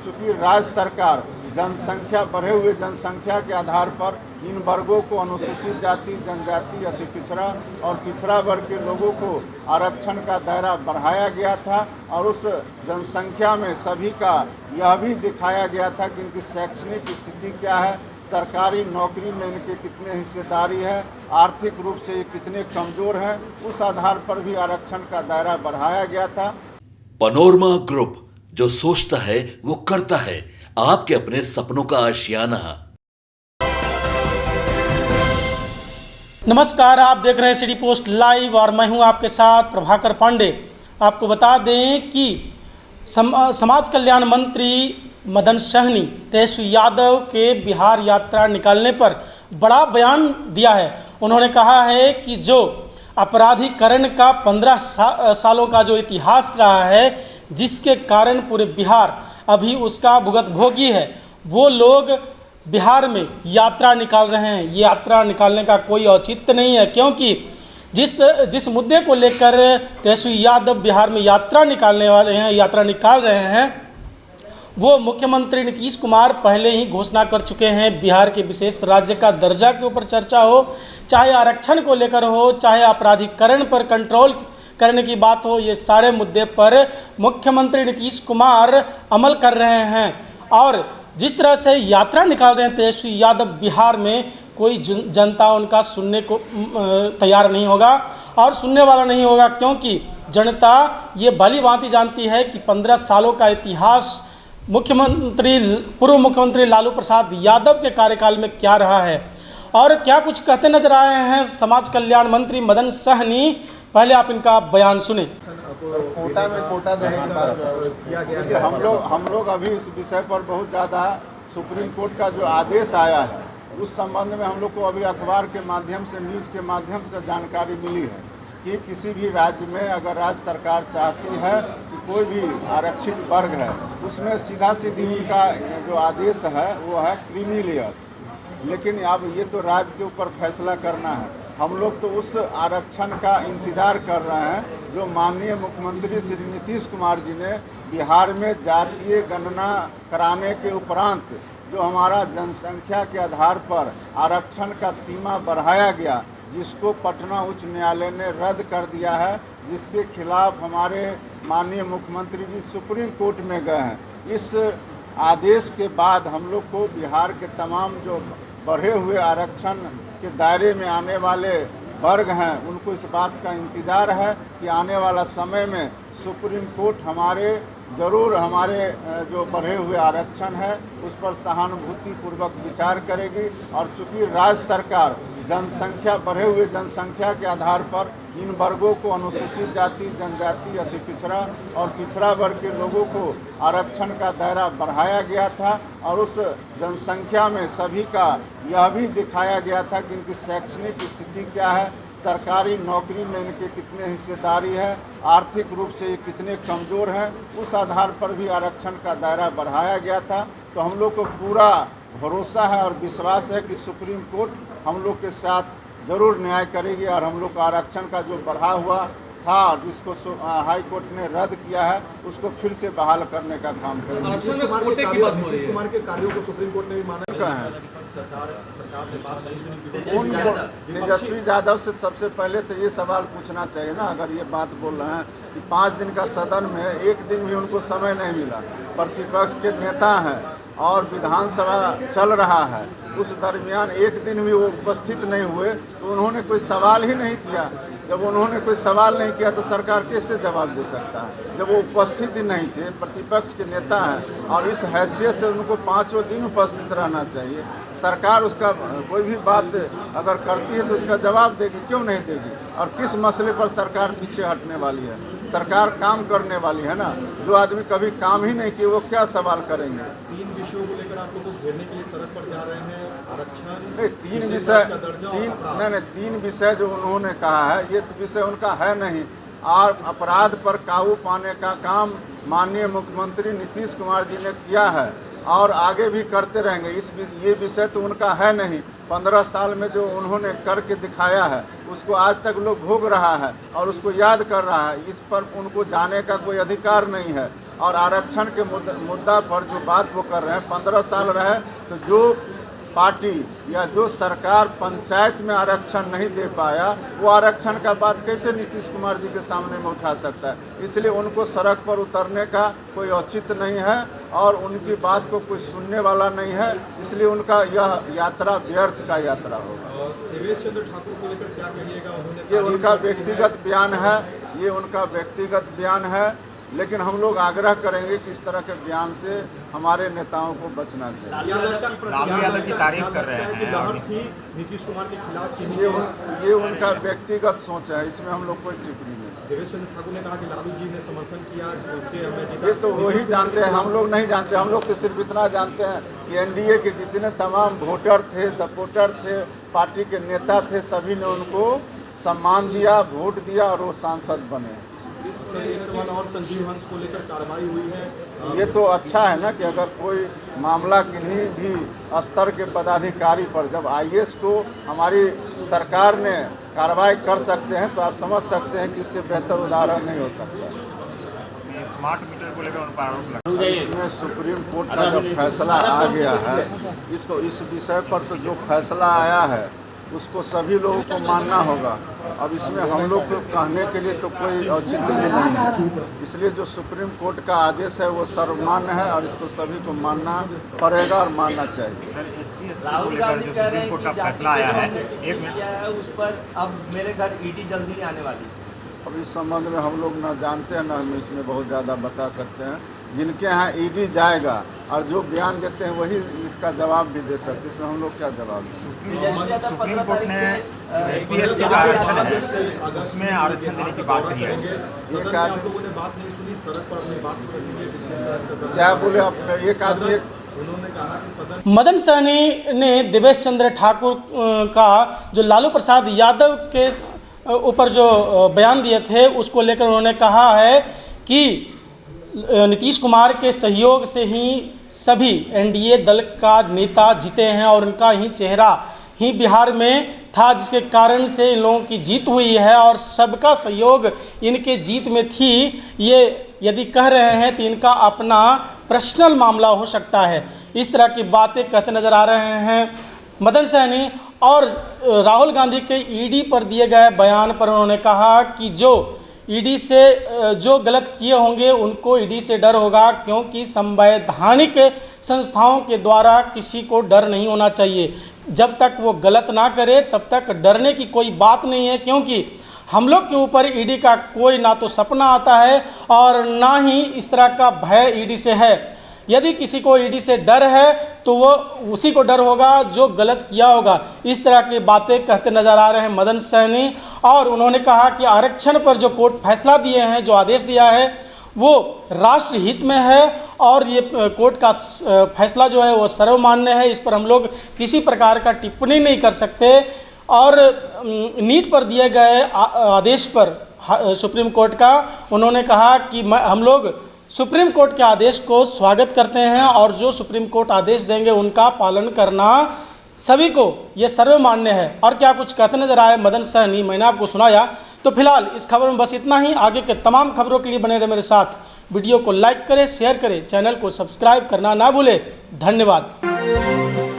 चूंकि राज्य सरकार जनसंख्या बढ़े हुए जनसंख्या के आधार पर इन वर्गों को अनुसूचित जाति, जनजाति, अति पिछड़ा और पिछड़ा वर्ग के लोगों को आरक्षण का दायरा बढ़ाया गया था और उस जनसंख्या में सभी का यह भी दिखाया गया था कि इनकी शैक्षणिक स्थिति क्या है, सरकारी नौकरी में इनके कितने हिस्सेदारी है, आर्थिक रूप से ये कितने कमज़ोर हैं, उस आधार पर भी आरक्षण का दायरा बढ़ाया गया था। पनोरमा ग्रुप, जो सोचता है वो करता है, आपके अपने सपनों का आशियाना। नमस्कार, आप देख रहे हैं सिटी पोस्ट लाइव और मैं हूं आपके साथ प्रभाकर पांडे। आपको बता दें कि समाज कल्याण मंत्री मदन सहनी तेजस्वी यादव के बिहार यात्रा निकालने पर बड़ा बयान दिया है। उन्होंने कहा है कि जो अपराधीकरण का 15 सालों का जो इतिहास रहा है, जिसके कारण पूरे बिहार अभी उसका भुगत भोगी है, वो लोग बिहार में यात्रा निकाल रहे हैं। ये यात्रा निकालने का कोई औचित्य नहीं है, क्योंकि जिस मुद्दे को लेकर तेजस्वी यादव बिहार में यात्रा निकालने वाले हैं, यात्रा निकाल रहे हैं, वो मुख्यमंत्री नीतीश कुमार पहले ही घोषणा कर चुके हैं। बिहार के विशेष राज्य का दर्जा के ऊपर चर्चा हो, चाहे आरक्षण को लेकर हो, चाहे अपराधीकरण पर कंट्रोल करने की बात हो, ये सारे मुद्दे पर मुख्यमंत्री नीतीश कुमार अमल कर रहे हैं। और जिस तरह से यात्रा निकाल रहे हैं तेजस्वी यादव बिहार में, कोई जनता उनका सुनने को तैयार नहीं होगा और सुनने वाला नहीं होगा, क्योंकि जनता ये भली भांति जानती है कि 15 सालों का इतिहास पूर्व मुख्यमंत्री लालू प्रसाद यादव के कार्यकाल में क्या रहा है और क्या कुछ कहते नजर आए हैं समाज कल्याण मंत्री मदन सहनी। पहले आप इनका बयान सुने। कोटा में कोटा देने के बाद हम लोग अभी इस विषय पर बहुत ज़्यादा सुप्रीम कोर्ट का जो आदेश आया है, उस संबंध में हम लोग को अभी अखबार के माध्यम से, न्यूज़ के माध्यम से जानकारी मिली है कि किसी भी राज्य में अगर राज्य सरकार चाहती है कि कोई भी आरक्षित वर्ग है, उसमें सीधा सीधी उनका जो आदेश है वो है क्रीमी लेयर। लेकिन अब ये तो राज्य के ऊपर फैसला करना है। हम लोग तो उस आरक्षण का इंतज़ार कर रहे हैं जो माननीय मुख्यमंत्री श्री नीतीश कुमार जी ने बिहार में जातीय गणना कराने के उपरांत जो हमारा जनसंख्या के आधार पर आरक्षण का सीमा बढ़ाया गया, जिसको पटना उच्च न्यायालय ने रद्द कर दिया है, जिसके खिलाफ हमारे माननीय मुख्यमंत्री जी सुप्रीम कोर्ट में गए हैं। इस आदेश के बाद हम लोग को बिहार के तमाम जो बढ़े हुए आरक्षण के दायरे में आने वाले वर्ग हैं, उनको इस बात का इंतज़ार है कि आने वाला समय में सुप्रीम कोर्ट ज़रूर हमारे जो बढ़े हुए आरक्षण है उस पर सहानुभूतिपूर्वक विचार करेगी। और चूंकि राज्य सरकार बढ़े हुए जनसंख्या के आधार पर इन वर्गों को अनुसूचित जाति, जनजाति, अति पिछड़ा और पिछड़ा वर्ग के लोगों को आरक्षण का दायरा बढ़ाया गया था और उस जनसंख्या में सभी का यह भी दिखाया गया था कि इनकी शैक्षणिक स्थिति क्या है, सरकारी नौकरी में इनके कितने हिस्सेदारी है, आर्थिक रूप से ये कितने कमज़ोर हैं, उस आधार पर भी आरक्षण का दायरा बढ़ाया गया था। तो हम लोग को पूरा भरोसा है और विश्वास है कि सुप्रीम कोर्ट हम लोग के साथ ज़रूर न्याय करेगी और हम लोग का आरक्षण का जो बढ़ा हुआ था, जिसको हाई कोर्ट ने रद्द किया है, उसको फिर से बहाल करने का काम करेंगे। नीतीश कुमार के कार्यों को सुप्रीम कोर्ट ने भी माना है। तेजस्वी यादव से सबसे पहले तो ये सवाल पूछना चाहिए ना, अगर ये बात बोल रहे हैं कि 5 दिन का सदन में एक दिन भी उनको समय नहीं मिला, प्रतिपक्ष के नेता हैं और विधानसभा चल रहा है, उस दरमियान एक दिन भी वो उपस्थित नहीं हुए, तो उन्होंने कोई सवाल ही नहीं किया। जब उन्होंने कोई सवाल नहीं किया तो सरकार कैसे जवाब दे सकता है? जब वो उपस्थित ही नहीं थे, प्रतिपक्ष के नेता हैं और इस हैसियत से उनको 5 दिन उपस्थित रहना चाहिए। सरकार उसका कोई भी बात अगर करती है तो उसका जवाब देगी, क्यों नहीं देगी? और किस मसले पर सरकार पीछे हटने वाली है? सरकार काम करने वाली है ना। जो आदमी कभी काम ही नहीं किए वो क्या सवाल करेंगे? 3 विषयों को लेकर आप लोग को घेरने के लिए सड़क पर जा रहे हैं। आरक्षण नहीं, 3 विषय जो उन्होंने कहा है, ये तो विषय उनका है नहीं। और अपराध पर काबू पाने का काम माननीय मुख्यमंत्री नीतीश कुमार जी ने किया है और आगे भी करते रहेंगे। ये विषय तो उनका है नहीं। 15 साल में जो उन्होंने करके दिखाया है उसको आज तक लोग भोग रहा है और उसको याद कर रहा है। इस पर उनको जाने का कोई अधिकार नहीं है और आरक्षण के मुद्दा पर जो बात वो कर रहे हैं, 15 साल रहे तो जो पार्टी या जो सरकार पंचायत में आरक्षण नहीं दे पाया, वो आरक्षण का बात कैसे नीतीश कुमार जी के सामने में उठा सकता है। इसलिए उनको सड़क पर उतरने का कोई औचित्य नहीं है और उनकी बात को कोई सुनने वाला नहीं है, इसलिए उनका यह यात्रा व्यर्थ का यात्रा होगा। देवेश चंद्र ठाकुर को लेकर क्या कहिएगा? ये उनका व्यक्तिगत बयान है, ये उनका व्यक्तिगत बयान है, लेकिन हम लोग आग्रह करेंगे कि इस तरह के बयान से हमारे नेताओं को बचना चाहिए। लालू यादव की तारीफ कर रहे हैं लहर थी नीतीश कुमार के खिलाफ, ये उनका व्यक्तिगत सोच है, इसमें हम लोग कोई टिप्पणी नहीं। देवेश चंद्र ठाकुर ने कहा कि लालू जी ने समर्थन किया, उससे हमें जीता। ये तो वही जानते हैं, हम लोग नहीं जानते। हम लोग तो सिर्फ इतना जानते हैं कि एनडीए के जितने तमाम वोटर थे, सपोर्टर थे, पार्टी के नेता थे, सभी ने उनको सम्मान दिया, वोट दिया और वो सांसद बने। सर, एक सवाल और, संजीव हंस को लेकर कार्रवाई हुई है। ये तो अच्छा है ना कि अगर कोई मामला किन्हीं भी स्तर के पदाधिकारी पर, जब आईएएस को हमारी सरकार ने कार्रवाई कर सकते हैं, तो आप समझ सकते हैं कि इससे बेहतर उदाहरण नहीं हो सकता। स्मार्ट मीटर को लेकर उन पर आरोप लगा। इसमें सुप्रीम कोर्ट का जब फैसला आ गया है, ये तो इस विषय पर तो जो फैसला आया है उसको सभी लोगों को मानना होगा। अब इसमें हम लोग को कहने के लिए तो कोई औचित्य भी नहीं है, इसलिए जो सुप्रीम कोर्ट का आदेश है वो सर्वमान्य है और इसको सभी को मानना पड़ेगा और मानना चाहिए। राहुल गांधी कह रहे हैं कि फैसला आया है, एक किया है उस पर, अब मेरे घर ईडी जल्दी नहीं आने वाली। अब इस संबंध में हम लोग न जानते हैं, न हम इसमें बहुत ज़्यादा बता सकते हैं। जिनके यहाँ ईडी जाएगा और जो बयान देते हैं वही इसका जवाब भी दे सकते, इसमें हम लोग क्या जवाब दें। सुप्रीम कोर्ट ने SC/ST का आरक्षण है, उसमें आरक्षण देने की बात कही है। एक आदमी लोगों ने बात नहीं सुनी, सड़क पर अपनी बात को रखेंगे, विशेष क्या बोले, अपने एक आदमी उन्होंने कहा कि सदन मदन सहनी ने देवेश चंद्र ठाकुर का जो लालू प्रसाद यादव के ऊपर जो बयान दिए थे उसको लेकर उन्होंने कहा है कि नीतीश कुमार के सहयोग से ही सभी एनडीए दल का नेता जीते हैं और उनका ही चेहरा ही बिहार में था, जिसके कारण से इन लोगों की जीत हुई है और सबका सहयोग इनके जीत में थी। ये यदि कह रहे हैं तो इनका अपना पर्सनल मामला हो सकता है। इस तरह की बातें कहते नज़र आ रहे हैं मदन सहनी। और राहुल गांधी के ईडी पर दिए गए बयान पर उन्होंने कहा कि जो ईडी से जो गलत किए होंगे उनको ईडी से डर होगा, क्योंकि संवैधानिक संस्थाओं के द्वारा किसी को डर नहीं होना चाहिए। जब तक वो गलत ना करे तब तक डरने की कोई बात नहीं है, क्योंकि हम लोग के ऊपर ईडी का कोई ना तो सपना आता है और ना ही इस तरह का भय ईडी से है। यदि किसी को ईडी से डर है तो वो उसी को डर होगा जो गलत किया होगा। इस तरह की बातें कहते नज़र आ रहे हैं मदन सहनी। और उन्होंने कहा कि आरक्षण पर जो कोर्ट फैसला दिए हैं, जो आदेश दिया है, वो राष्ट्र हित में है और ये कोर्ट का फैसला जो है वो सर्वमान्य है। इस पर हम लोग किसी प्रकार का टिप्पणी नहीं कर सकते। और नीट पर दिए गए आदेश पर सुप्रीम कोर्ट का उन्होंने कहा कि हम लोग सुप्रीम कोर्ट के आदेश को स्वागत करते हैं और जो सुप्रीम कोर्ट आदेश देंगे उनका पालन करना सभी को ये सर्वमान्य है। और क्या कुछ कहते नजर आए मदन सहनी, मैंने आपको सुनाया। तो फिलहाल इस खबर में बस इतना ही। आगे के तमाम खबरों के लिए बने रहे मेरे साथ। वीडियो को लाइक करें, शेयर करें, चैनल को सब्सक्राइब करना ना भूलें। धन्यवाद।